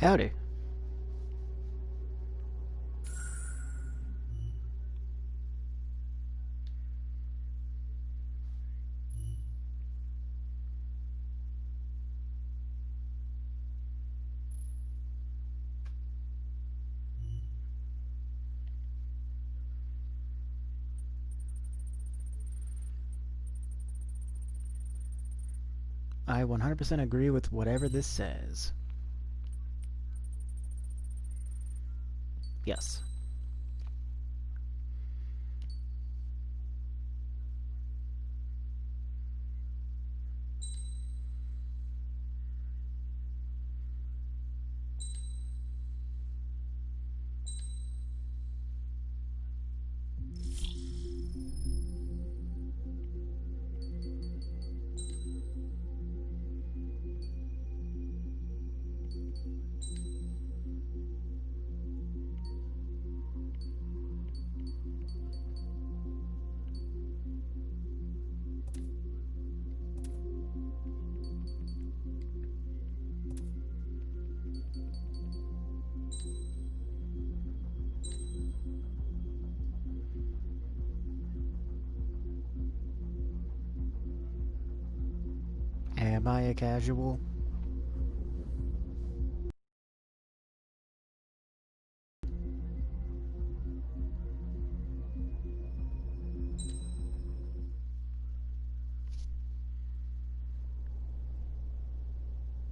Howdy. I 100% agree with whatever this says. Yes. Am I a casual?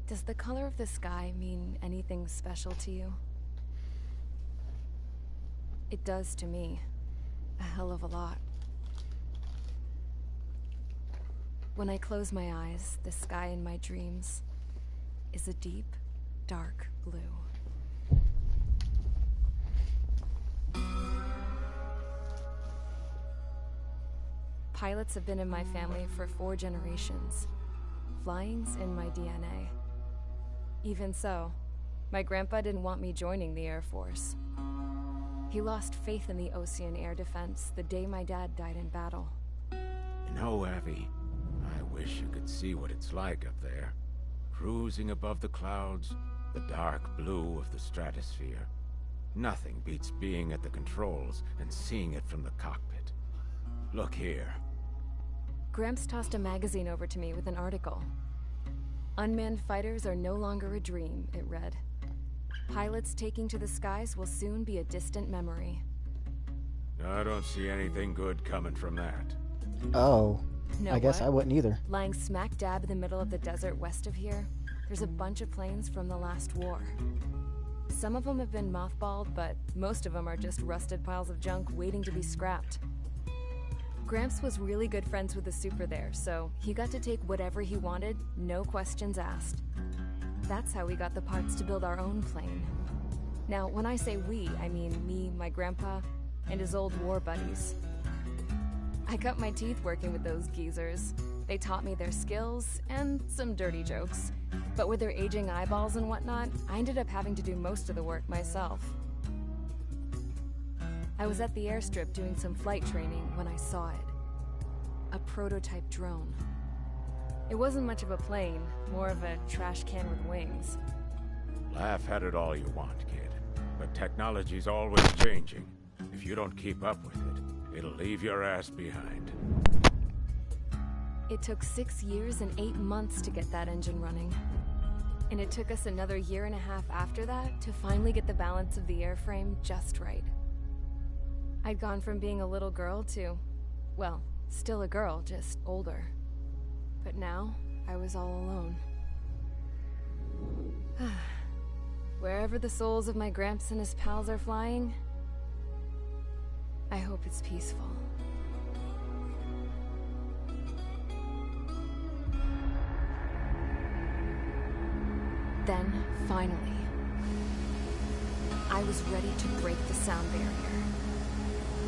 Does the color of the sky mean anything special to you? It does to me. A hell of a lot. When I close my eyes, the sky in my dreams is a deep, dark blue. Pilots have been in my family for 4 generations. Flying's in my DNA. Even so, my grandpa didn't want me joining the Air Force. He lost faith in the Ocean Air Defense the day my dad died in battle. You know, Abby, I wish you could see what it's like up there. Cruising above the clouds, the dark blue of the stratosphere. Nothing beats being at the controls and seeing it from the cockpit. Look here. Gramps tossed a magazine over to me with an article. Unmanned fighters are no longer a dream, it read. Pilots taking to the skies will soon be a distant memory. I don't see anything good coming from that. Oh. Know I guess what? I wouldn't either. Lying smack dab in the middle of the desert west of here, there's a bunch of planes from the last war. Some of them have been mothballed, but most of them are just rusted piles of junk waiting to be scrapped. Gramps was really good friends with the super there, so he got to take whatever he wanted, no questions asked. That's how we got the parts to build our own plane. Now, when I say we, I mean me, my grandpa, and his old war buddies. I cut my teeth working with those geezers. They taught me their skills, and some dirty jokes. But with their aging eyeballs and whatnot, I ended up having to do most of the work myself. I was at the airstrip doing some flight training when I saw it. A prototype drone. It wasn't much of a plane, more of a trash can with wings. Laugh at it all you want, kid. But technology's always changing. If you don't keep up with it, it'll leave your ass behind. It took 6 years and 8 months to get that engine running. And it took us another 1.5 years after that to finally get the balance of the airframe just right. I'd gone from being a little girl to, well, still a girl, just older. But now, I was all alone. Wherever the souls of my Gramps and his pals are flying, I hope it's peaceful. Then, finally, I was ready to break the sound barrier.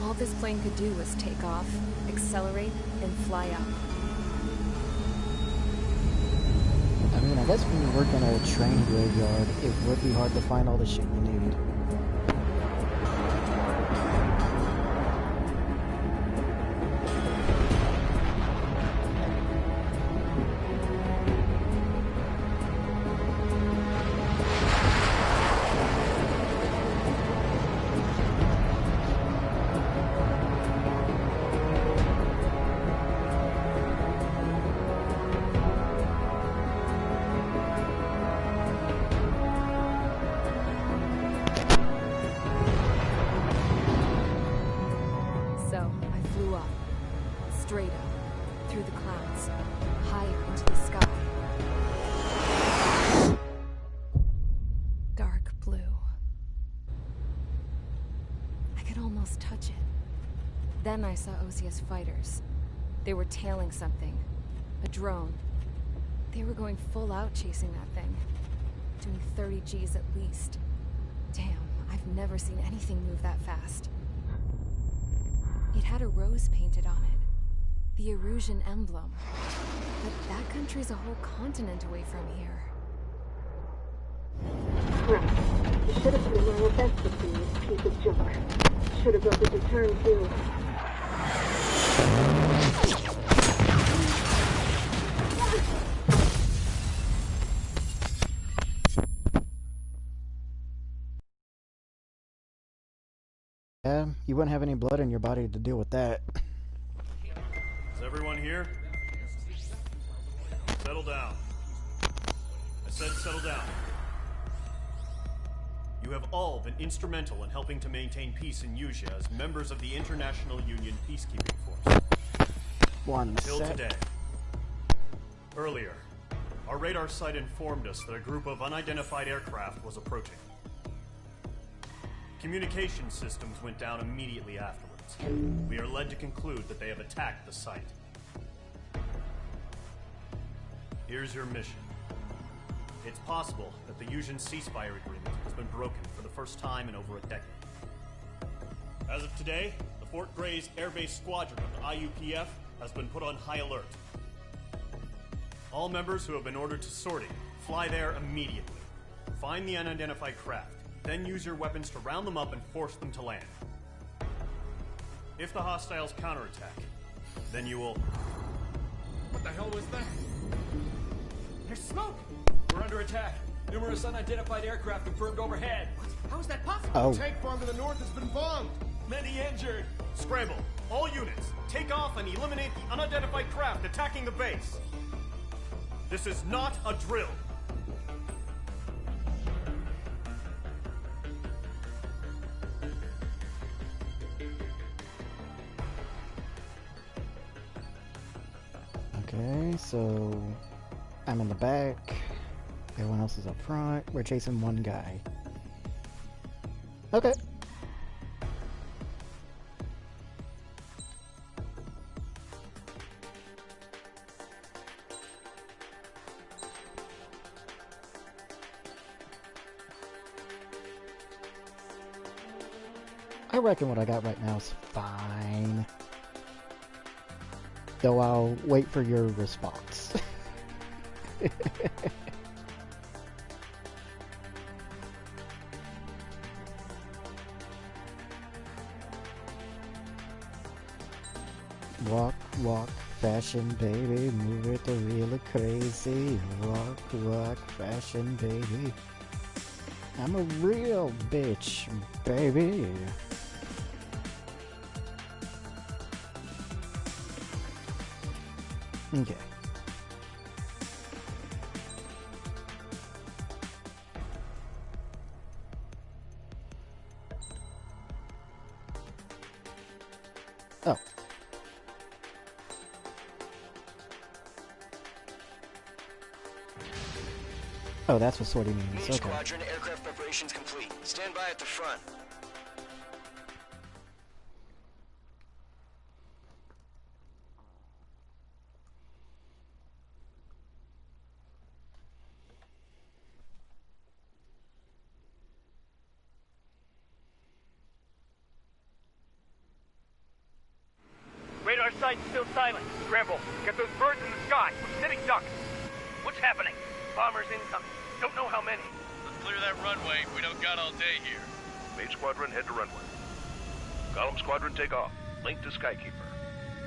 All this plane could do was take off, accelerate, and fly up. I mean, I guess when you work in a train graveyard, it would be hard to find all the shit you need. almost touch it. Then I saw Osia's fighters. They were tailing something. A drone. They were going full out chasing that thing. Doing 30 Gs at least. Damn, I've never seen anything move that fast. It had a rose painted on it. The Erusian emblem. But that country's a whole continent away from here. Right. You should have put in my best with this piece of junk. Should have built a deterrent too. Yeah, you wouldn't have any blood in your body to deal with that. Is everyone here? Settle down. I said settle down. You have all been instrumental in helping to maintain peace in Yuzha as members of the International Union Peacekeeping Force. Until today. Earlier, our radar site informed us that a group of unidentified aircraft was approaching. Communication systems went down immediately afterwards. We are led to conclude that they have attacked the site. Here's your mission. It's possible that the Yuzhan ceasefire agreement has been broken for the first time in over a decade. As of today, the Fort Grays Air Base Squadron of the IUPF has been put on high alert. All members who have been ordered to sortie, fly there immediately. Find the unidentified craft, then use your weapons to round them up and force them to land. If the hostiles counterattack, then you will... What the hell was that? There's smoke! We're under attack. Numerous unidentified aircraft confirmed overhead. What? How is that possible? Oh. The tank farm to the north has been bombed. Many injured. Scramble! All units, take off and eliminate the unidentified craft attacking the base. This is not a drill. Okay, so I'm in the back. Everyone else is up front. We're chasing one guy. Okay. I reckon what I got right now is fine. Though I'll wait for your response. Walk, walk, fashion, baby, move it to really crazy. Walk, walk, fashion, baby. I'm a real bitch, baby. Okay. Oh. Oh, that's what sortie means. Mage Okay. Squadron, aircraft preparations complete. Stand by at the front. Radar site's still silent. Scramble. Get those birds in the sky. We're sitting ducks. What's happening? Bombers incoming. Don't know how many. Let's clear that runway. We don't got all day here. Mage Squadron, head to runway. Column Squadron, take off. Link to Skykeeper.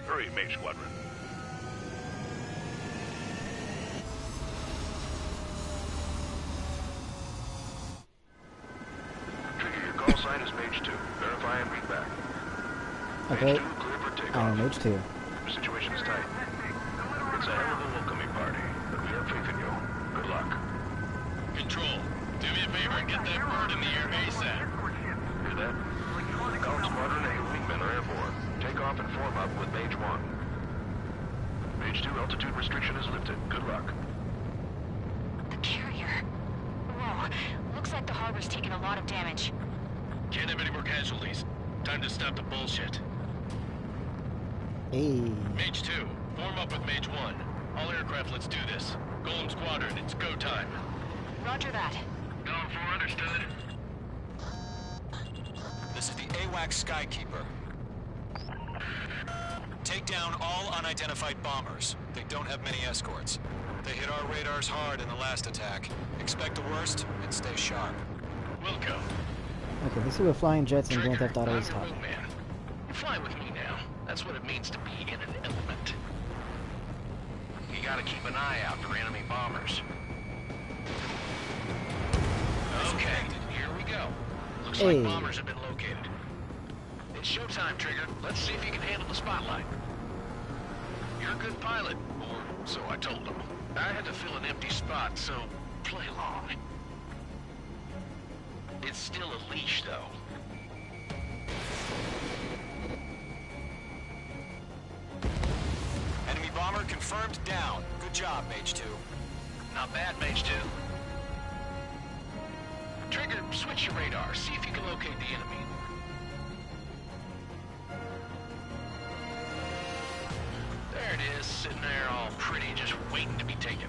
Hurry, Mage Squadron. Trigger, your call sign is Mage 2. Verify and read back. Okay. Mage 2, clear for takeoff. I'm Mage 2. Your situation is tight. It's a hell of a welcoming party, but we have faith in you. Good luck. Control, do me a favor and get that bird in the air ASAP. Hear that? Column Squadron and your wingmen are airborne. Take off and form up with Mage 1. Mage 2, altitude restriction is lifted. Good luck. The carrier. Whoa. Looks like the harbor's taken a lot of damage. Can't have any more casualties. Time to stop the bullshit. Hey. Mage 2, form up with Mage 1. All aircraft, let's do this. Golem Squadron, it's go time. Roger that. Going for understood. This is the AWAC Skykeeper. Take down all unidentified bombers. They don't have many escorts. They hit our radars hard in the last attack. Expect the worst and stay sharp. Wilco. Okay, let's see what flying jets and Grand Theft Auto I'm is your talking. wingman. You fly with me now. That's what it means to be in an element. You gotta keep an eye out for enemy bombers. Okay, here we go. Looks like bombers have been located. It's showtime, Trigger. Let's see if you can handle the spotlight. You're a good pilot, or so I told them. I had to fill an empty spot, so play along. It's still a leash, though. Enemy bomber confirmed down. Good job, Mage 2. Not bad, Mage 2. Trigger, switch your radar. See if you can locate the enemy. There it is, sitting there all pretty, just waiting to be taken.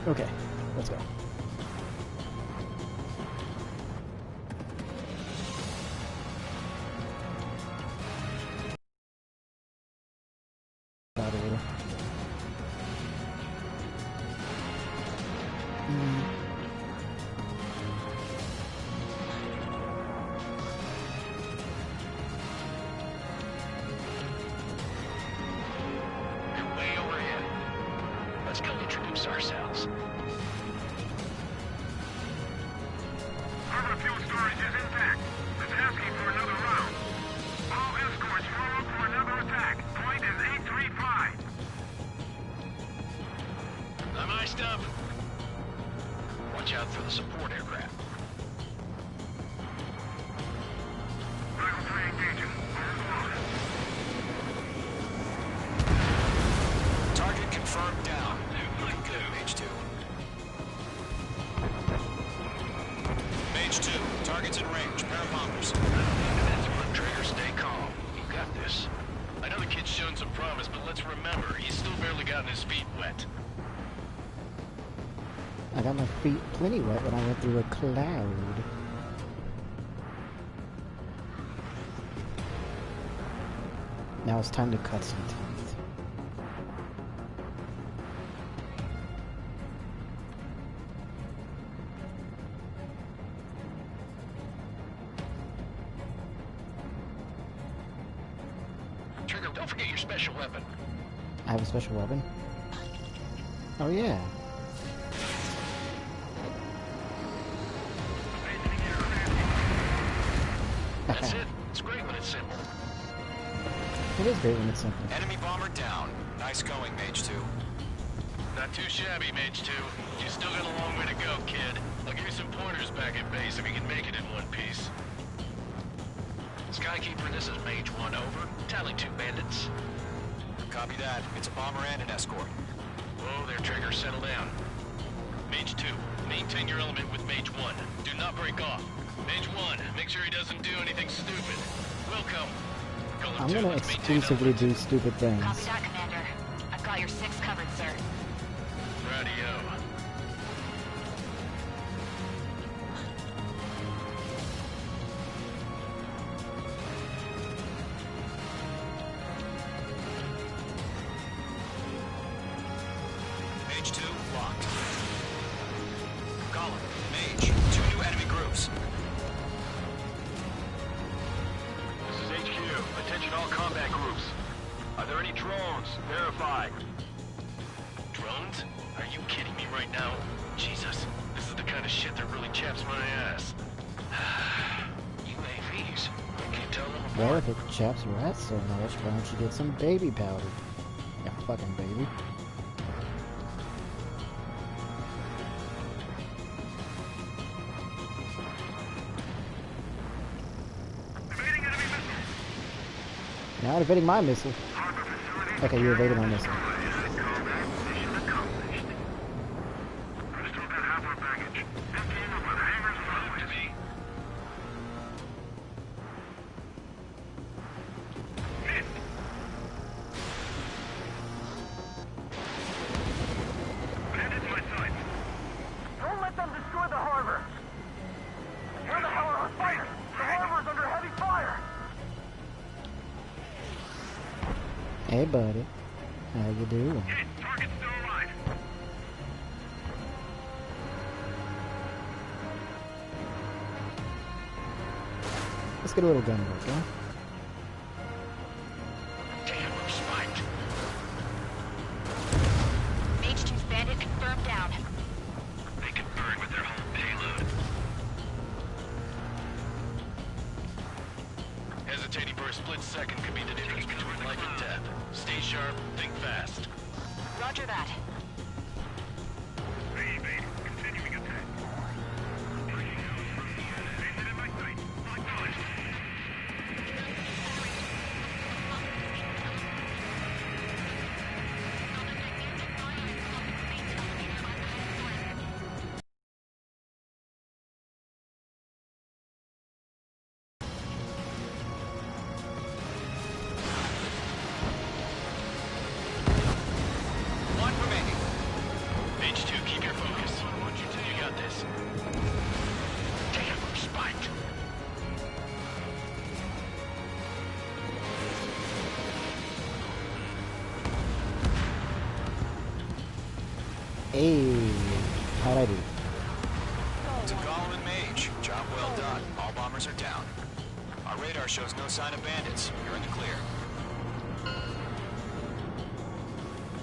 Okay, let's go. Out of order. You're way overhead. Let's go introduce ourselves. Harbor fuel storage is intact. It's asking for another round. All escorts form up for another attack. Point is 835. I'm iced up. Watch out for the support aircraft. Rifle 3 engaging. Target confirmed down. Good, Mage 2. Mage 2, target's in range. Pair of bombers. That's one, Trigger, stay calm. You got this. I know the kid's shown some promise, but let's remember, he's still barely gotten his feet wet. I got my feet plenty wet when I went through a cloud. Now it's time to cut some teeth. Trigger, don't forget your special weapon. I have a special weapon? Oh yeah. That's it. It's great when it's simple. It is great when it's simple. Enemy bomber down. Nice going, Mage 2. Not too shabby, Mage 2. You still got a long way to go, kid. I'll give you some pointers back at base if you can make it in one piece. Skykeeper, this is Mage 1, over. Tally 2 bandits. Copy that. It's a bomber and an escort. Whoa there, Trigger. Settle down. Mage 2, maintain your element with Mage 1. Do not break off. Mage 1, make sure he doesn't do anything stupid. Wilco. I'm gonna exclusively do stupid things. Copy that, Commander. I've got your 6 covered, sir. Radio. Mage 2, locked. Golem, Mage, 2 new enemy groups. This is HQ. Attention all combat groups. Are there any drones? Verify. Drones? Are you kidding me right now? Jesus, this is the kind of shit that really chaps my ass. UAVs. I can't tell them Well, apart. if it chaps your ass so much, why don't you get some baby powder? Yeah, fucking baby. Not evading my missile. Okay, you evaded my missile. Hey, buddy. How you doing? Let's get a little gun work, huh? Damn, we're spiked. Mage 2's bandit confirmed down. They can burn with their whole payload. Hesitating for a split second could be the difference between life and death. Stay sharp, think fast. Roger that. Continuing attack. In my sight. One remaining. Mage 2, keep your focus. You got this. Damn, we're spiked. Hey, how'd I do? To Gollum and Mage, job well done. All bombers are down. Our radar shows no sign of bandits. You're in the clear.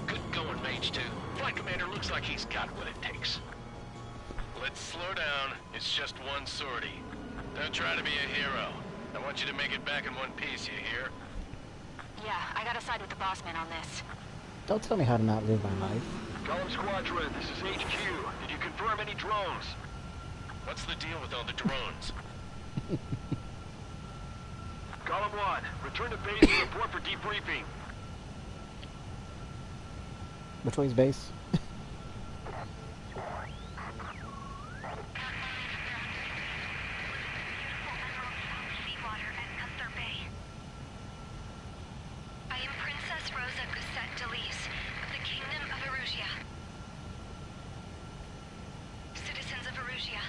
Good going, Mage 2. Flight Commander looks like he's got what it takes. Let's slow down. It's just one sortie. Don't try to be a hero. I want you to make it back in one piece, you hear? Yeah, I gotta side with the boss man on this. Don't tell me how to not live my life. Column Squadron, this is HQ. Did you confirm any drones? What's the deal with all the drones? Column 1, return to base and report for debriefing. Which way's base? I am Princess Rosa Gusset Delis of the Kingdom of Erusia. Citizens of Erusia.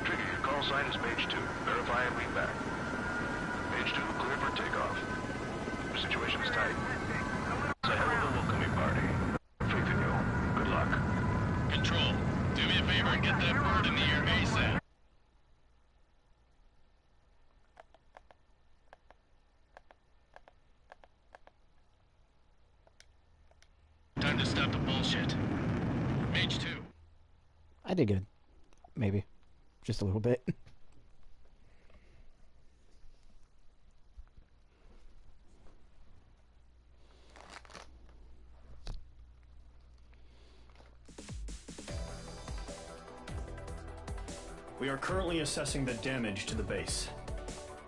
Trigger, your call sign is Mage 2. Verify and read back. Mage 2, clear for takeoff. Your situation is tight. It's a hell of a welcoming party. Faith in you. Good luck. Control, do me a favor and get that bird in the air ASAP. Time to stop the bullshit. Mage 2. I did good. Maybe. Just a little bit. We are currently assessing the damage to the base.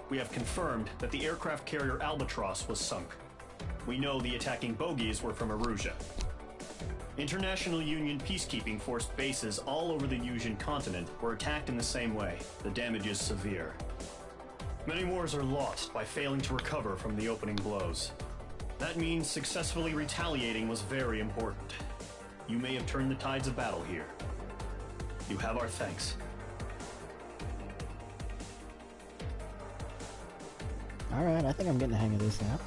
We have confirmed that the aircraft carrier Albatross was sunk. We know the attacking bogies were from Erusia. International Union peacekeeping force bases all over the Yusian continent were attacked in the same way. The damage is severe. Many wars are lost by failing to recover from the opening blows. That means successfully retaliating was very important. You may have turned the tides of battle here. You have our thanks. Alright, I think I'm getting the hang of this now.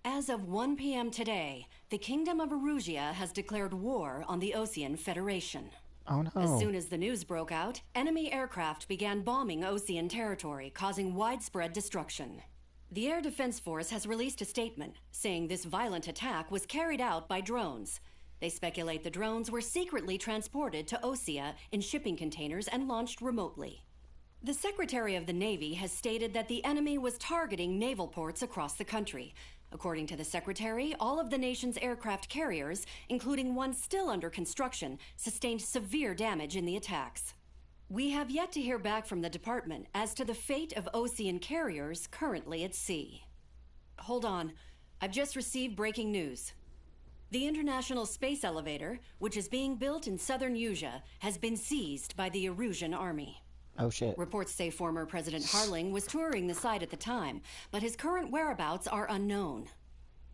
As of 1 p.m. today, the Kingdom of Erusia has declared war on the Osean Federation. Oh no. As soon as the news broke out, enemy aircraft began bombing Osean territory, causing widespread destruction. The Air Defense Force has released a statement saying this violent attack was carried out by drones. They speculate the drones were secretly transported to Osea in shipping containers and launched remotely. The Secretary of the Navy has stated that the enemy was targeting naval ports across the country. According to the Secretary, all of the nation's aircraft carriers, including one still under construction, sustained severe damage in the attacks. We have yet to hear back from the department as to the fate of Osean carriers currently at sea. Hold on. I've just received breaking news. The International Space Elevator, which is being built in southern Usea, has been seized by the Erusian army. Oh shit. Reports say former President Harling was touring the site at the time, but his current whereabouts are unknown.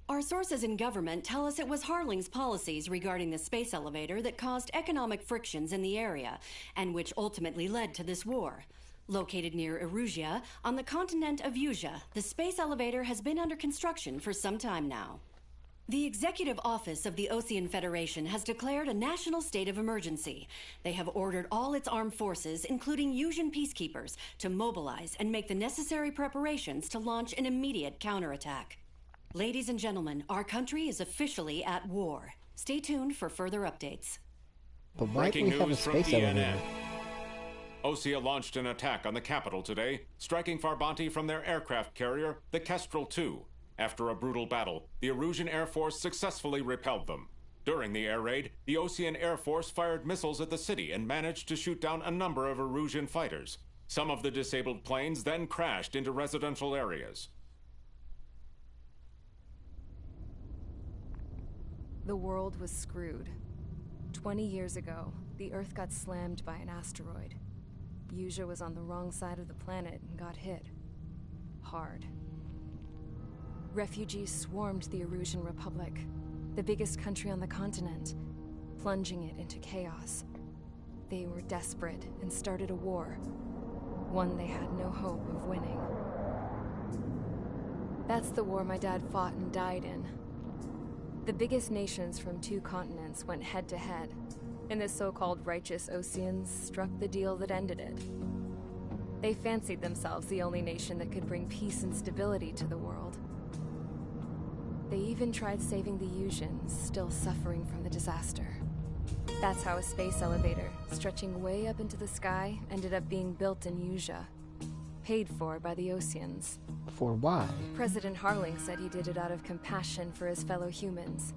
Our sources in government tell us it was Harling's policies regarding the space elevator that caused economic frictions in the area, and which ultimately led to this war. Located near Erusia, on the continent of Usea, the space elevator has been under construction for some time now. The Executive Office of the Osean Federation has declared a national state of emergency. They have ordered all its armed forces, including Usian peacekeepers, to mobilize and make the necessary preparations to launch an immediate counterattack. Ladies and gentlemen, our country is officially at war. Stay tuned for further updates. But why do we have a space elevator? Osea launched an attack on the capital today, striking Farbanti from their aircraft carrier, the Kestrel II. After a brutal battle, the Erusian Air Force successfully repelled them. During the air raid, the Osean Air Force fired missiles at the city and managed to shoot down a number of Erusian fighters. Some of the disabled planes then crashed into residential areas. The world was screwed. 20 years ago, the Earth got slammed by an asteroid. Usea was on the wrong side of the planet and got hit. Hard. Refugees swarmed the Erusian Republic, the biggest country on the continent, plunging it into chaos. They were desperate and started a war, one they had no hope of winning. That's the war my dad fought and died in. The biggest nations from 2 continents went head-to-head, and the so-called righteous Oseans struck the deal that ended it. They fancied themselves the only nation that could bring peace and stability to the world. They even tried saving the Usians, still suffering from the disaster. That's how a space elevator, stretching way up into the sky, ended up being built in Usea, paid for by the Oseans. For why? President Harling said he did it out of compassion for his fellow humans.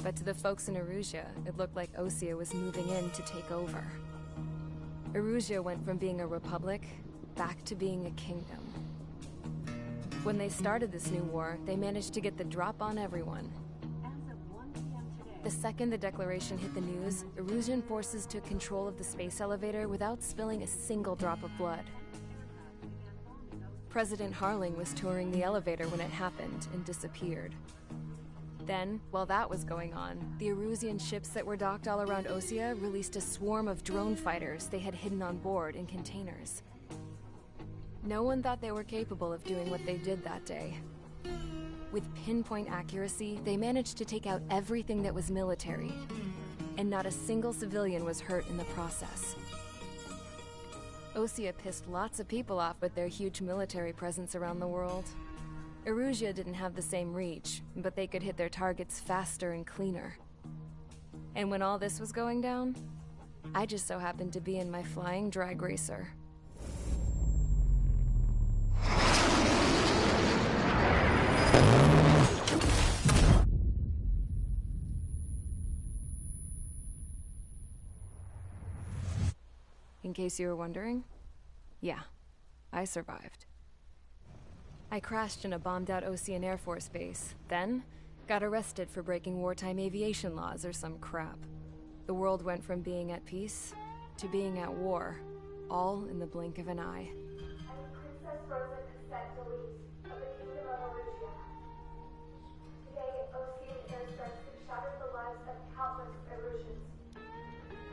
But to the folks in Erusia, it looked like Osea was moving in to take over. Erusia went from being a republic back to being a kingdom. When they started this new war, they managed to get the drop on everyone. The second the declaration hit the news, Erusian forces took control of the space elevator without spilling a single drop of blood. President Harling was touring the elevator when it happened and disappeared. Then, while that was going on, the Erusian ships that were docked all around Osea released a swarm of drone fighters they had hidden on board in containers. No one thought they were capable of doing what they did that day. With pinpoint accuracy, they managed to take out everything that was military, and not a single civilian was hurt in the process. Osea pissed lots of people off with their huge military presence around the world. Erusia didn't have the same reach, but they could hit their targets faster and cleaner. And when all this was going down, I just so happened to be in my flying drag racer. In case you were wondering, yeah, I survived. I crashed in a bombed-out Osean Air Force base, then got arrested for breaking wartime aviation laws or some crap. The world went from being at peace to being at war, all in the blink of an eye. Princess Rosa Cassette Delise of the Kingdom of Erusia. Today, Osean airstrikes have shattered the lives of countless Erusians.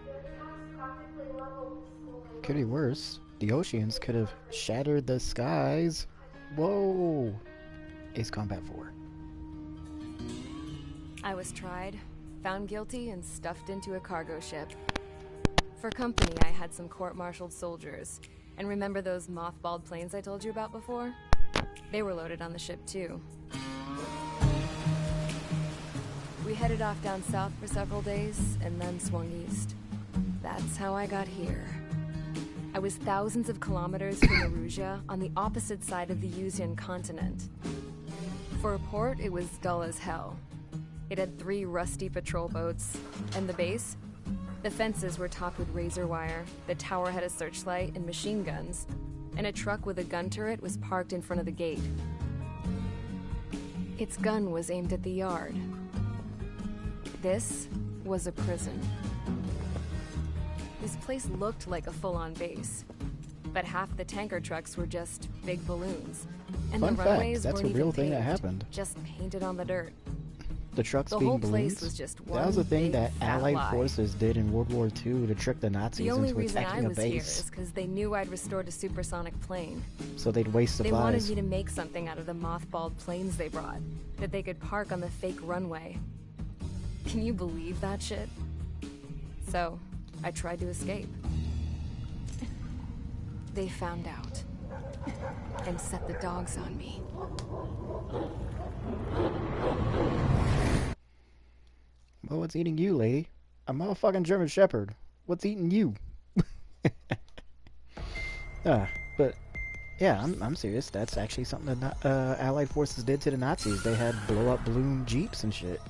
Their attacks practically leveled the school. Could be worse. The Oseans could have shattered the skies. Whoa! Ace Combat 4. I was tried, found guilty, and stuffed into a cargo ship. For company, I had some court-martialed soldiers. And remember those mothballed planes I told you about before? They were loaded on the ship, too. We headed off down south for several days, and then swung east. That's how I got here. I was thousands of kilometers from Erusia on the opposite side of the Yuzian continent. For a port, it was dull as hell. It had 3 rusty patrol boats, and the base? The fences were topped with razor wire, the tower had a searchlight and machine guns, and a truck with a gun turret was parked in front of the gate. Its gun was aimed at the yard. This was a prison. This place looked like a full-on base, but half the tanker trucks were just big balloons, and Fun the fact, runways that's weren't a real even thing that paved, happened. just painted on the dirt. The trucks The being whole place balloons? was just That was one a thing big that fat Allied lie. forces did in World War II to trick the Nazis The only into reason I attacking a was here base. is because they knew I'd restored a supersonic plane. So they'd waste They wanted supplies. me to make something out of the mothballed planes they brought, that they could park on the fake runway. Can you believe that shit? So, I tried to escape. They found out, and set the dogs on me. Well, what's eating you, lady? A motherfucking German Shepherd. What's eating you? But yeah, I'm serious. That's actually something that Allied forces did to the Nazis. They had blow-up balloon jeeps and shit.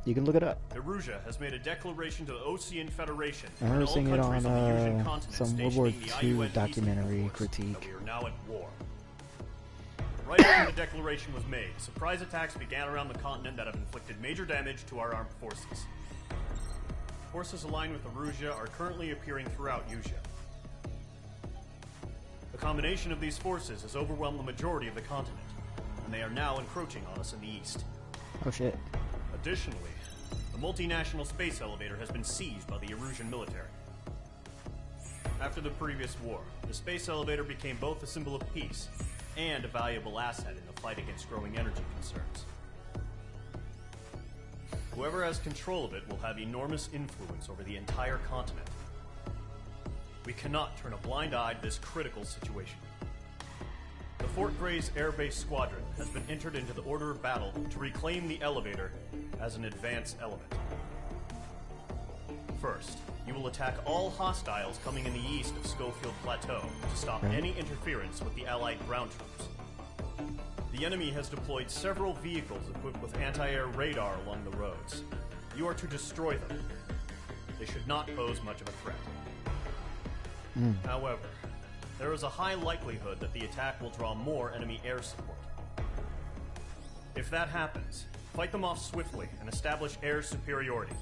You can look it up. Erusia has made a declaration to the Osean Federation I remember and all seeing it countries on the Yusian continent some World War stationing the II IUN documentary peacekeeping force critique. that we are now at war. Right after the declaration was made, surprise attacks began around the continent that have inflicted major damage to our armed forces. Forces aligned with Erusia are currently appearing throughout Yusia. The combination of these forces has overwhelmed the majority of the continent, and they are now encroaching on us in the east. Oh shit. Additionally, the multinational space elevator has been seized by the Erusian military. After the previous war, the space elevator became both a symbol of peace and a valuable asset in the fight against growing energy concerns. Whoever has control of it will have enormous influence over the entire continent. We cannot turn a blind eye to this critical situation. The Fort Grays Air Base Squadron has been entered into the order of battle to reclaim the elevator as an advance element. First, you will attack all hostiles coming in the east of Schofield Plateau to stop any interference with the Allied ground troops. The enemy has deployed several vehicles equipped with anti-air radar along the roads. You are to destroy them. They should not pose much of a threat. However, there is a high likelihood that the attack will draw more enemy air support. If that happens, fight them off swiftly and establish air superiority.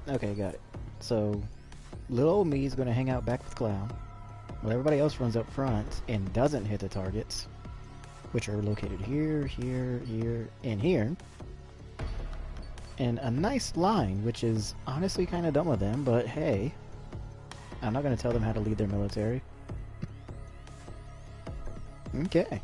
Okay, got it. So, little old me is going to hang out back with Clown, while everybody else runs up front and doesn't hit the targets, which are located here, here, here, and here. And a nice line, which is honestly kind of dumb of them, but hey, I'm not going to tell them how to lead their military. Okay.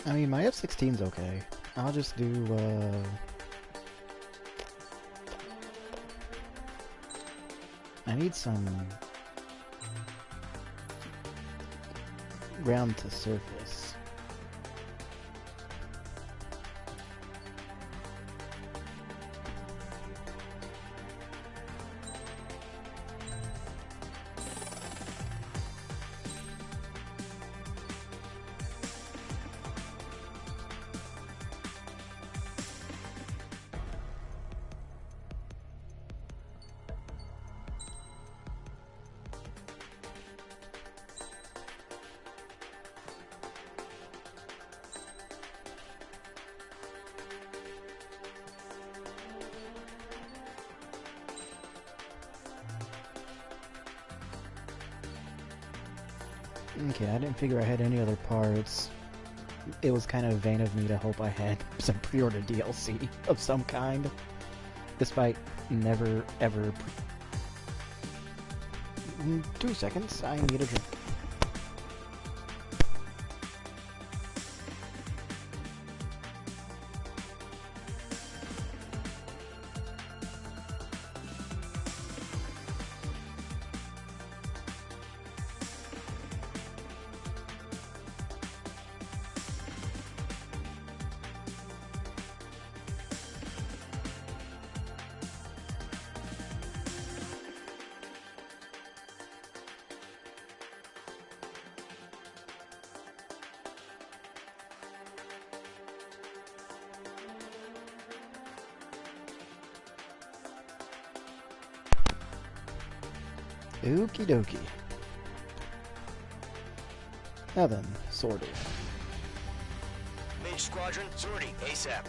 I mean, my F-16's okay. I'll just do, I need some ground to surface. Okay, I didn't figure I had any other parts. It was kind of vain of me to hope I had some pre-order DLC of some kind. Despite never, ever... 2 seconds, I need a drink. Okie dokie. Now then, sorted. Mage Squadron, sortie, ASAP.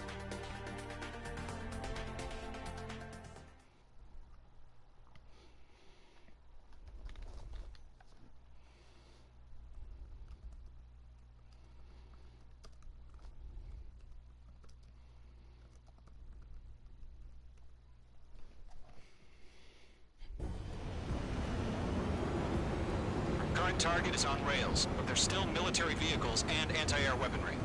Target is on rails, but there's still military vehicles and anti-air weaponry.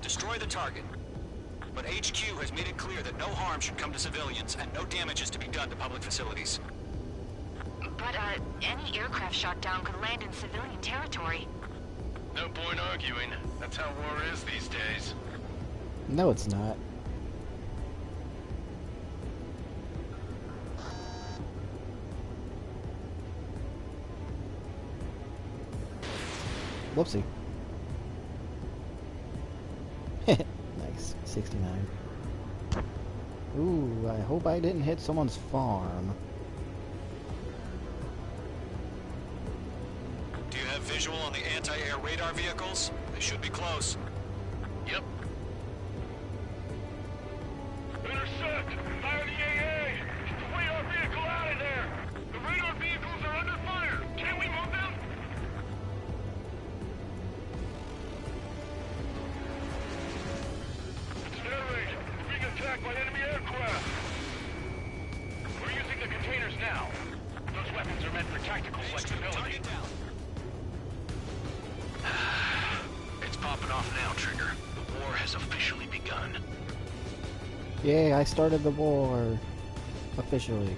Destroy the target. But HQ has made it clear that no harm should come to civilians and no damage is to be done to public facilities. But, any aircraft shot down could land in civilian territory. No point arguing. That's how war is these days. No, it's not. Whoopsie. Nice. 69. Ooh, I hope I didn't hit someone's farm. Do you have visual on the anti-air radar vehicles? They should be close. Yep. Intercept! Fire the AA! Get the radar vehicle out of there! The radar vehicles are under fire! Can we move them? Attacked by enemy aircraft! We're using the containers now. Those weapons are meant for tactical flexibility. It's popping off now, Trigger. The war has officially begun. Yay, I started the war. Officially.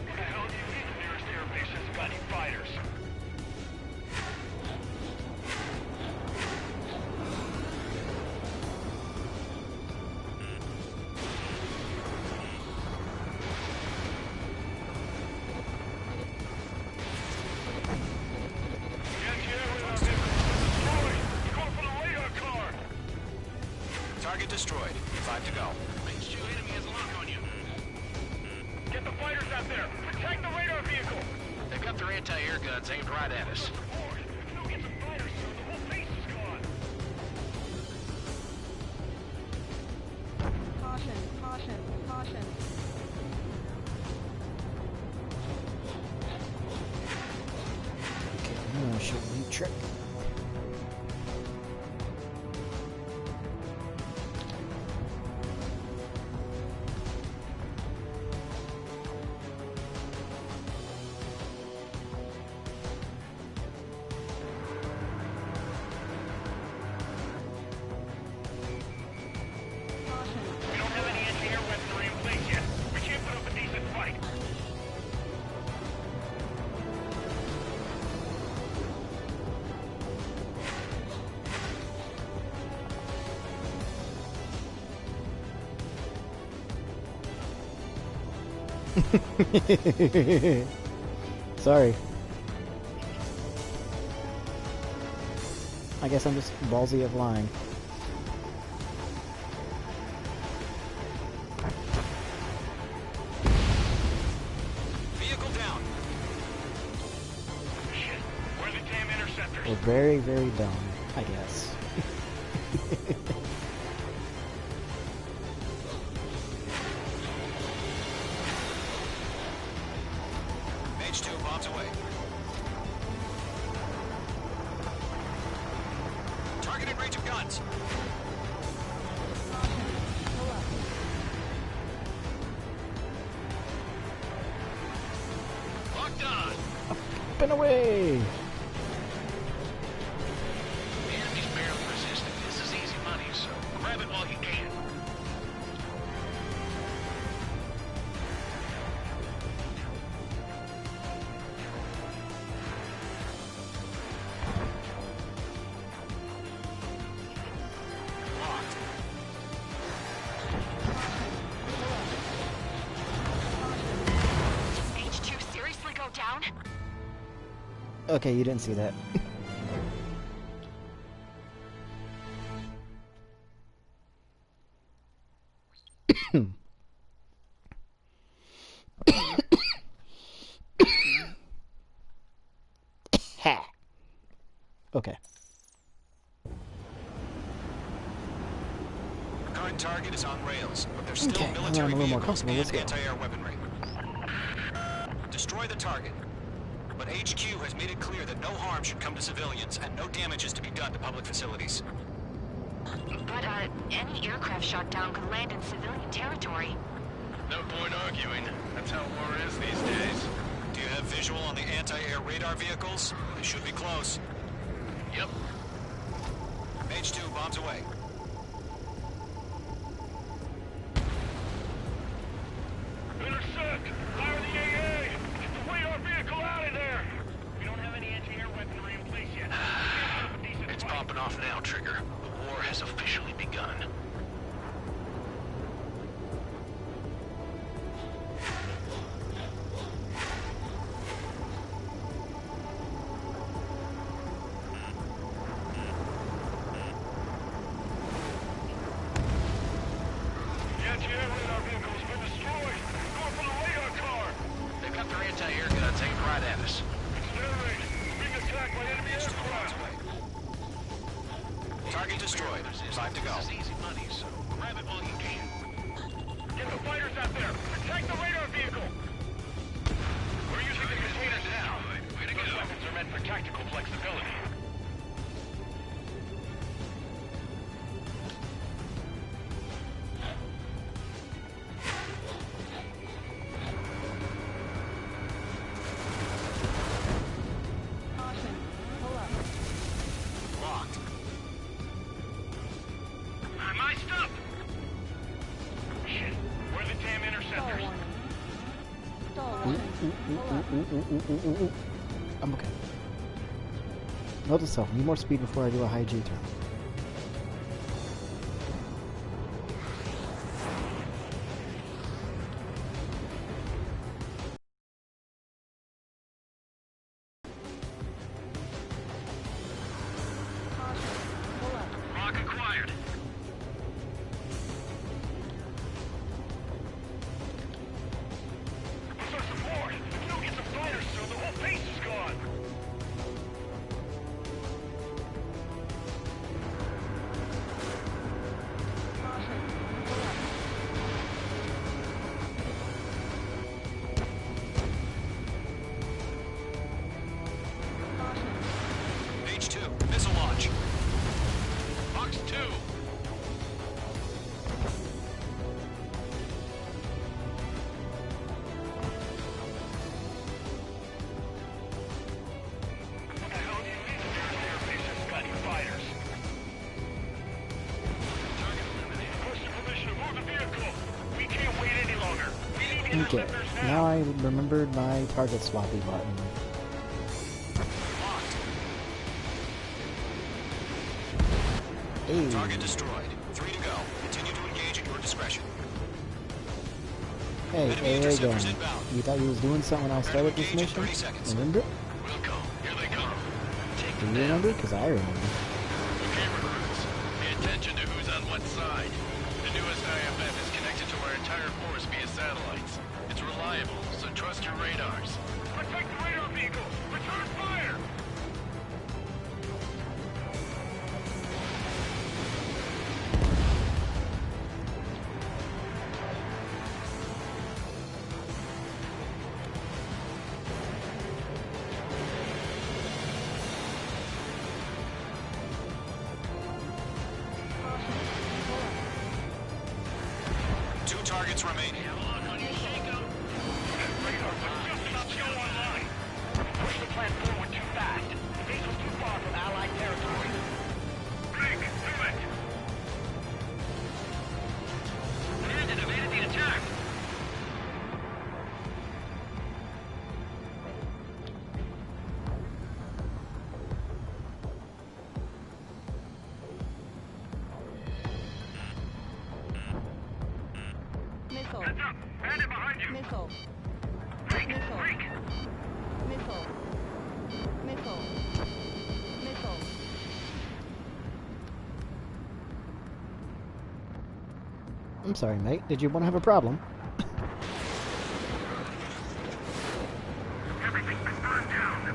What the hell do you need the nearest air base has got any fighters? Target destroyed. 5 to go. Mage 2 enemy has a lock on you. Get the fighters out there! Protect the radar vehicle! They've got their anti-air guns aimed right at us. If we don't get some fighters, the whole base is gone! Caution, caution, caution. Okay, I'm gonna show you a trick. We don't have any anti-air weaponry in place yet. We can't put up a decent fight. Sorry. I guess I'm just ballsy of lying. Vehicle down. Shit, where are the damn interceptors? We're very, very dumb, I guess. within range of guns. Locked on. Spin away! The enemy's barely resisting. This is easy money, so grab it while you can. H2 seriously go down? Okay, you didn't see that. Okay. Current target is on rails, but there's still Okay, now I'm a military little more vehicles comfortable. and Let's go. anti-air weaponry. Destroy the target. But HQ has made it clear that no harm should come to civilians and no damage is to be done to public facilities. But, any aircraft shot down could land in civilian territory. No point arguing. That's how war is these days. Do you have visual on the anti-air radar vehicles? They should be close. Yep. H2, bombs away. Intercept! Fire the AA! Get the radar vehicle out of there! We don't have any anti-air weaponry in place yet. It's popping off now, Trigger. The war has officially begun. The anti-air radar vehicle's been destroyed! Going for the radar car! They've got their anti-air guns aimed right at us. Accelerate! Being attacked by enemy aircraft! Target destroyed. Time to go. This is easy money, so grab it while you can. Get the fighters out there! Protect the radar vehicle! We're using the containers now. Those weapons are meant for tactical flexibility. Caution. Pull up. Locked. My stuff! Shit, where are the damn Stall interceptors? warning. Stall warning. Pull up. I'm okay. Note to self, need more speed before I do a high G turn. Caution. Pull up. Rock acquired. What's our support? If we don't get some fighters soon, the whole base is gone. Caution. Pull up. Caution. H2, missile launch. Box 2. What the hell do you mean the air base has got any fighters? Target eliminated. Request your permission to move the vehicle. We can't wait any longer. We need Okay, interceptors now I remembered my target swappy button. Hey. Target destroyed. 3 to go. Continue to engage at your discretion. Hey, Enemy AA interceptors gun. inbound. You thought you was doing something when I started this engage in mission? 30 seconds. Remember? We'll go. Here they come. Take Do them you down. remember? Because I remember. Okay, recruits. Pay attention to who's on what side. The newest IFF is connected to our entire force via satellites. It's reliable, so trust your radars. Protect the radar vehicle! Return fire! targets remaining. Push the plan forward too fast. Base was too far from Allied territory. Break, do it! Landon evaded the attack. Missile. Heads up! Bandit behind you! Missile. Break! Missile. Break! Missile. Missile. Missile. I'm sorry, mate. Did you want to have a problem? Everything's been burned down.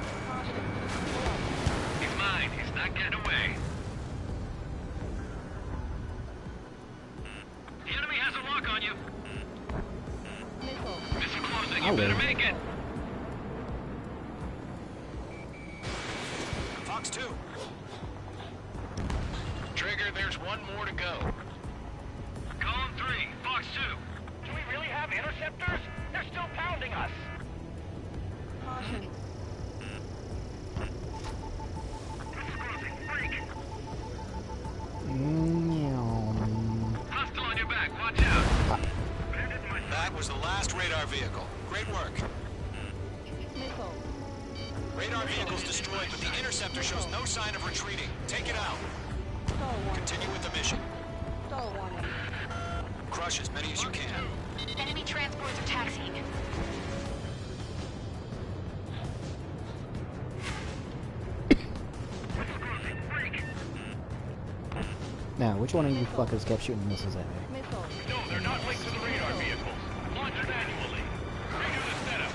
He's mine. He's not getting away. The enemy has a lock on you. Missile. Missile closing. I'll You better wait. make it. Fox 2. Trigger, there's one more to go. Column 3, Fox 2. Do we really have interceptors? They're still pounding us. Caution. Hostile on your back. Watch out. That was the last radar vehicle. Great work. Missile. Radar vehicle's destroyed, but the interceptor shows no sign of retreating. Take it out. Stall warning. Continue with the mission. Stall warning. Crush as many as you can. Enemy transports are taxiing. Now, which one of you fuckers kept shooting missiles at me? Missile. No, they're not linked to the radar vehicles. Launch manually. Redo the setup.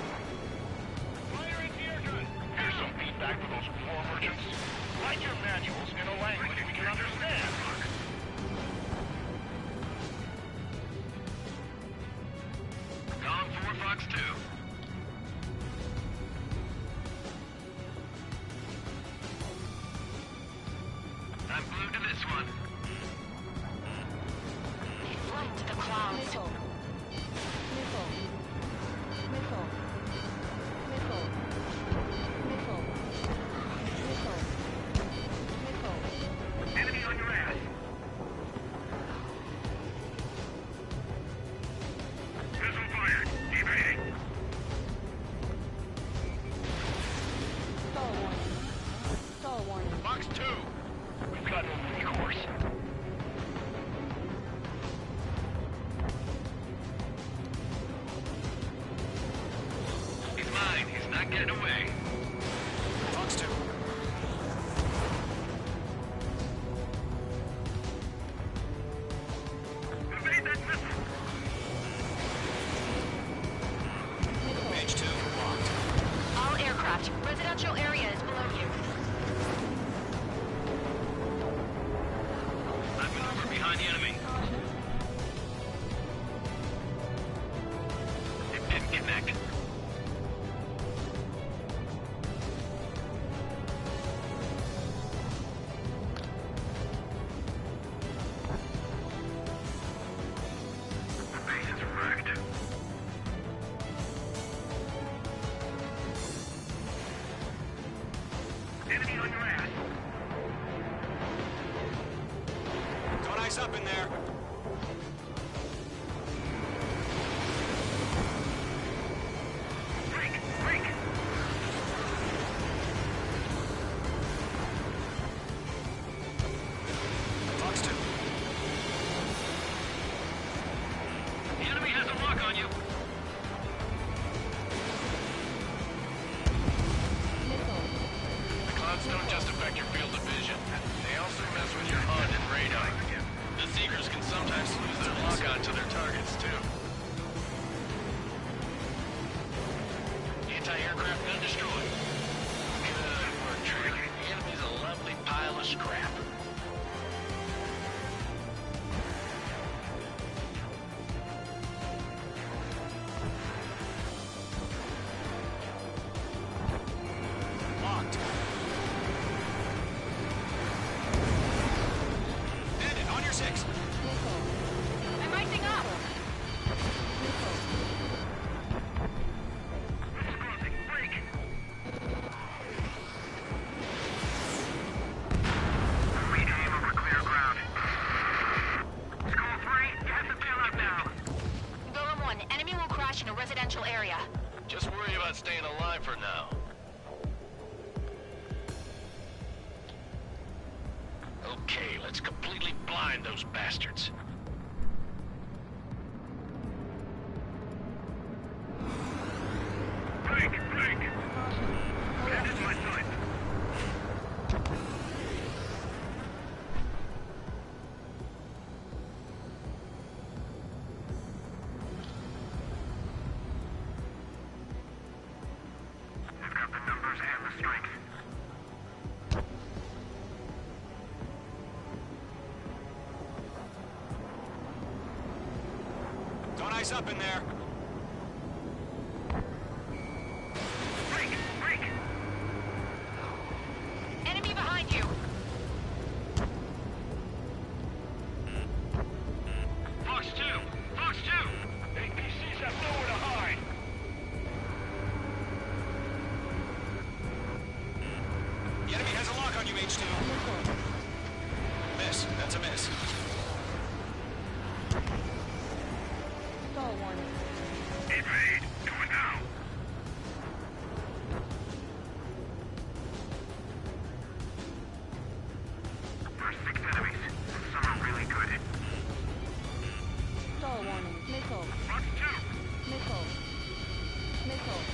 Fire into your gun. Here's some feedback for those war merchants. Write your manuals in a language we can understand. Column 4, Fox 2. I'm glued to this one. They've flown to the clouds. Missile. Missile. Missile. Missile. Missile. Missile. Missile. Enemy on your ass. Missile fired. Evading. Stall warning. Stall warning. Fox 2. We've got no recourse. He's mine. He's not getting away. Fox 2. Evade that missile. Page 2, locked. All aircraft. Residential area is below you. I maneuver behind the enemy. It didn't connect. The base is wrecked. Enemy on your ass. Don't ice up in there. Break! Break! Fox 2. The enemy has a lock on you. Missile. The clouds don't just affect your field of vision. They also mess with your HUD and radar. The Seekers can sometimes lose their lock-on to their targets, too. Anti-aircraft gun destroyed. Good work, Trigger. The enemy's a lovely pile of scrap. Locked. Bandit, on your 6. Missile. I'm icing up. Okay, let's completely blind those bastards. Break! Break! That is my sight. I've got the numbers and the strength. Don't ice up in there. Break! Break! Enemy behind you. Fox 2! Fox 2! APCs have nowhere to hide! The enemy has a lock on you, H2. Miss. That's a miss. Stall warning. Evade! Do it now! First 6 enemies. Some are really good. Stall warning. Missile. Fox 2! Missile. Missile.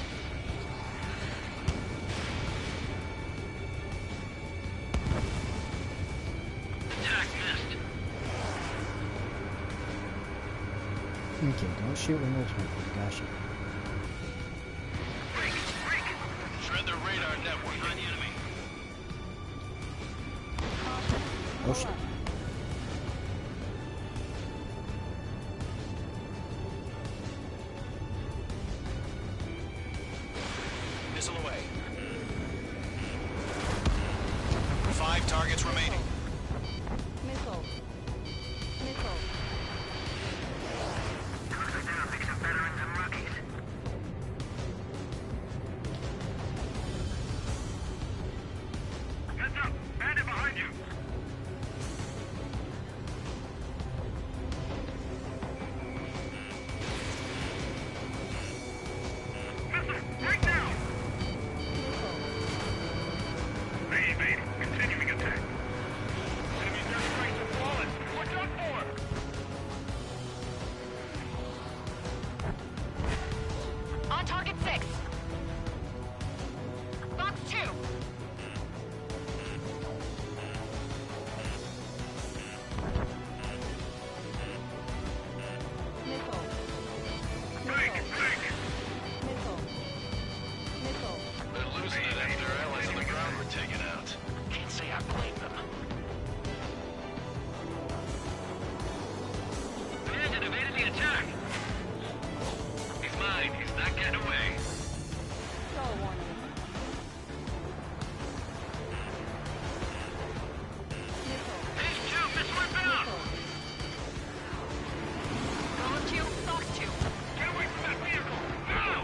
Attack missed. Okay, don't shoot when you're attacking. Gotcha. Break! Break! Shred the radar network. Behind the enemy. Oh shit. Missile away. 5 targets remaining. Missile. Missile. There's a mix of veterans and rookies. Heads up! Bandit behind you! Missile! Right now! They evaded. Continuing attack. Enemy's airstrikes have fallen. Watch out for! On target 6. Fox 2. Missile. Break! Break! Missile. Missile. They're losing it after their allies on the ground were taken out. Can't say I blame them. Bandit evaded the attack. He's mine. He's not getting away. Stall warning. Missile. H2, missile inbound! Roller 2. Fox 2. Get away from that vehicle! Now!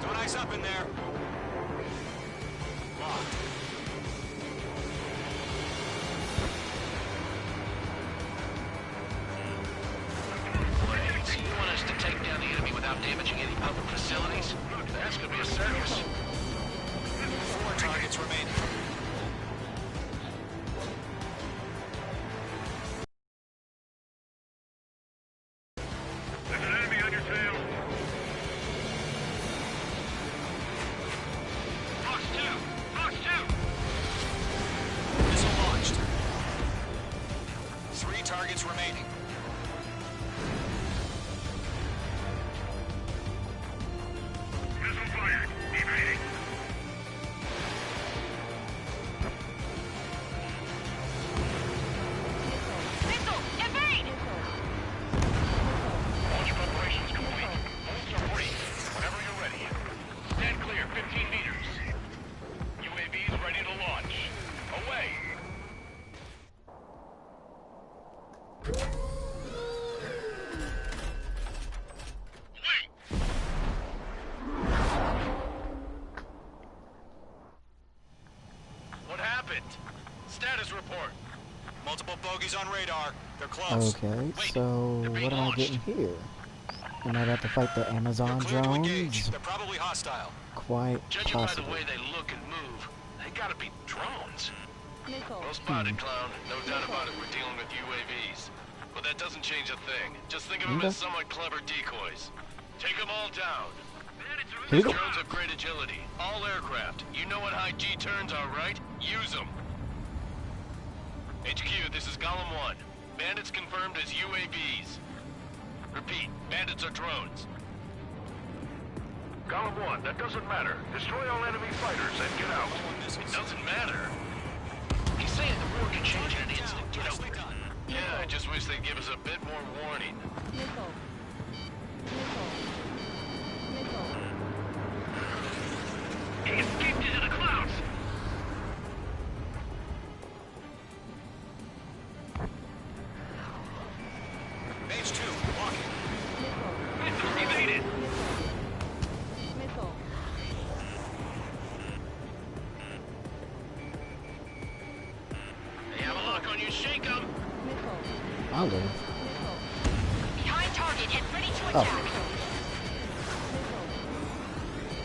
Don't ice up in there. Locked. So you want us to take down the enemy without damaging any public facilities? That's gonna be a circus. 4 targets remaining. There's an enemy on your tail! Fox 2! Fox 2! Missile launched. 3 targets remaining. Missile fired! Evading! Missile. Evade. Launch preparations complete. Bolts are free. Whenever you're ready. Stand clear, 15 meters. UAVs ready to launch. Away! Wait! What happened? Status report. Multiple bogeys on radar. They're close. Okay, Wait, so they're being what am I launched. getting here? Am I about to fight the Amazon Clear to engage. drones? They're probably hostile. Quite Judging by the possibly. way they look and move, they gotta be drones. Missile. Well spotted, clown. No doubt about it, we're dealing with UAVs. But that doesn't change a thing. Just think of them as somewhat clever decoys. Take them all down. These drones have great agility. All aircraft. You know what high G turns are, right? Use them. HQ, this is Golem 1. Bandits confirmed as UAVs. Repeat, bandits are drones. Golem 1, that doesn't matter. Destroy all enemy fighters and get out. It doesn't matter. He's saying the war can change in an instant. Get over it. Yeah, I just wish they'd give us a bit more warning. Missile. Missile. Missile. He escaped into the clouds! Mage 2, walking. Missile evaded! Missile. They have a lock on you, shake them! I'll live. Behind target and ready to Oh. attack.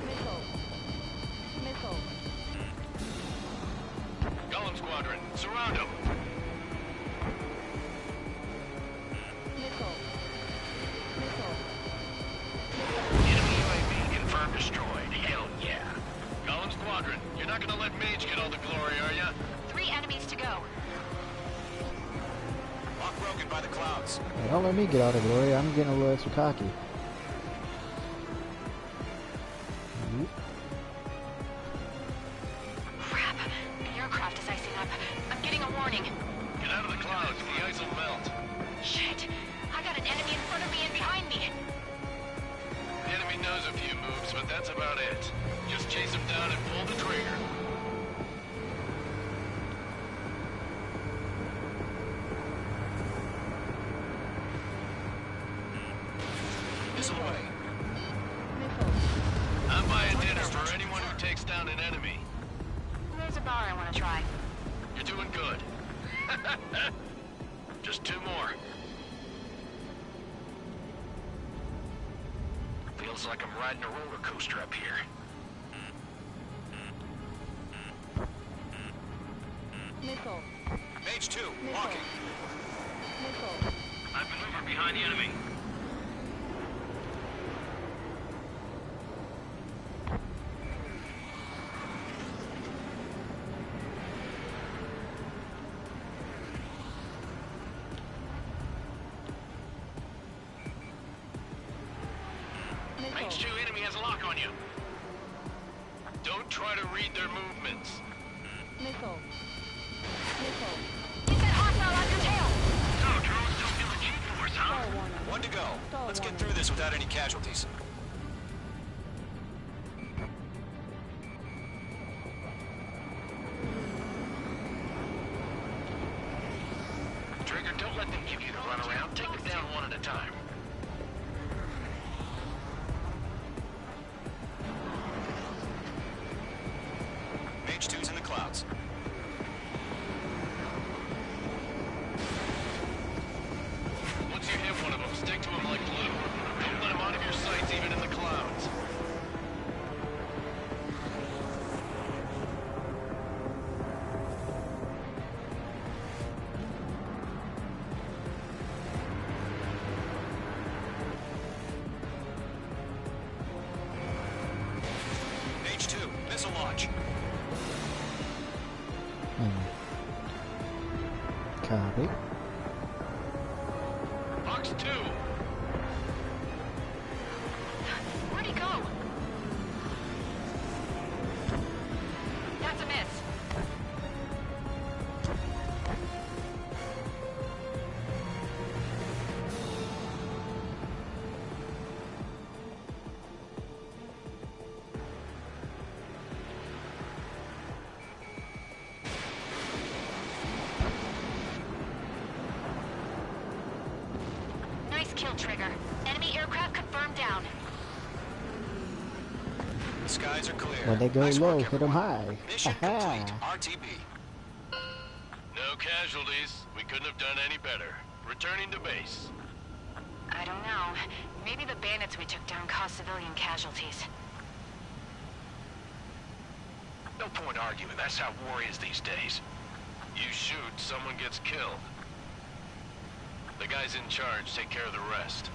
Missile. Missile. Golem Squadron, surround them! Missile. Missile. Enemy UAV confirmed destroyed. Hell yeah. Golem Squadron, you're not gonna let Mage get all the glory, are ya? 3 enemies to go. Lock broken by the clouds. Hey, don't let me get out of glory. I'm getting a little extra cocky. Crap. The aircraft is icing up. I'm getting a warning. Get out of the clouds, the ice will melt. Shit. I got an enemy in front of me and behind me. The enemy knows a few moves, but that's about it. Just chase him down and pull the trigger. Missile away. I'm buying dinner for anyone who takes down an enemy. There's a bar I want to try. You're doing good. Just 2 more. Feels like I'm riding a roller coaster up here. Missile. Mage 2, walking. Missile. I've maneuvered behind the enemy. Range 2 enemy has a lock on you. Don't try to read their movements. Missile. Missile. Get that hostile on your tail. So, drones don't feel the G-force, huh? Star warning. 1 to go. Star Let's get warning. through this without any casualties. Trigger, don't let them give you the runaround. Take them down one at a time. Mage 2's in the clouds. Once you hit one of them, stick to him like glue. Don't let him out of your sights even in the clouds. Mage 2, missile launch. Copy. Box 2. Where'd he go? That's a miss. Nice kill, Trigger. Enemy aircraft confirmed down. The skies are clear. When they go Nice low, work, hit them everyone. high. Mission Aha. complete. RTB. No casualties. We couldn't have done any better. Returning to base. I don't know. Maybe the bandits we took down caused civilian casualties. No point arguing. That's how war is these days. You shoot, someone gets killed. The guys in charge take care of the rest.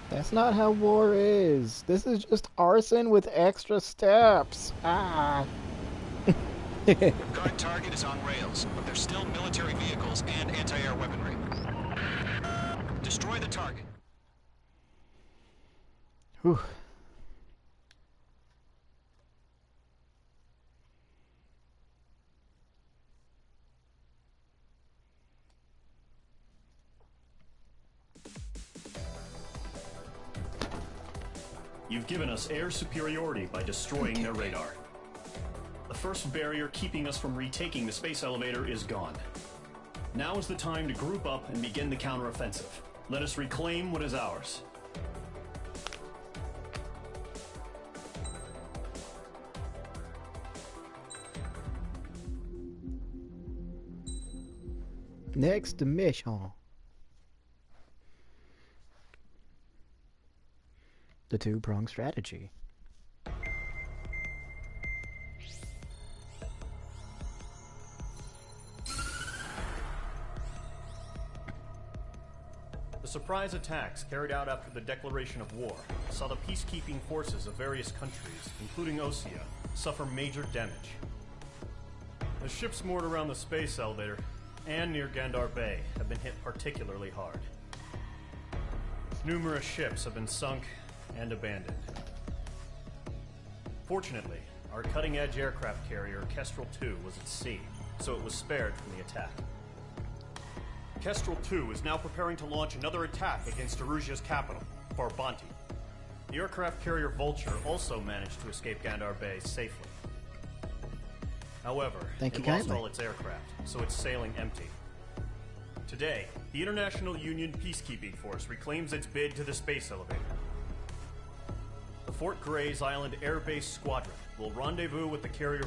That's not how war is. This is just arson with extra steps. Ah. Guard target is on rails, but there's still military vehicles and anti-air weaponry. Destroy the target. Whew. You've given us air superiority by destroying their radar. The first barrier keeping us from retaking the space elevator is gone. Now is the time to group up and begin the counteroffensive. Let us reclaim what is ours. Next mission. The two-pronged strategy. The surprise attacks carried out after the declaration of war saw the peacekeeping forces of various countries, including Osea, suffer major damage. The ships moored around the space elevator and near Gandar Bay have been hit particularly hard. Numerous ships have been sunk and abandoned. Fortunately, our cutting-edge aircraft carrier, Kestrel 2, was at sea, so it was spared from the attack. Kestrel 2 is now preparing to launch another attack against Erusia's capital, Farbanti. The aircraft carrier Vulture also managed to escape Gandar Bay safely. However, it lost all its aircraft, so it's sailing empty. Today, the International Union Peacekeeping Force reclaims its bid to the space elevator. The Fort Grays Island Air Base Squadron will rendezvous with the carrier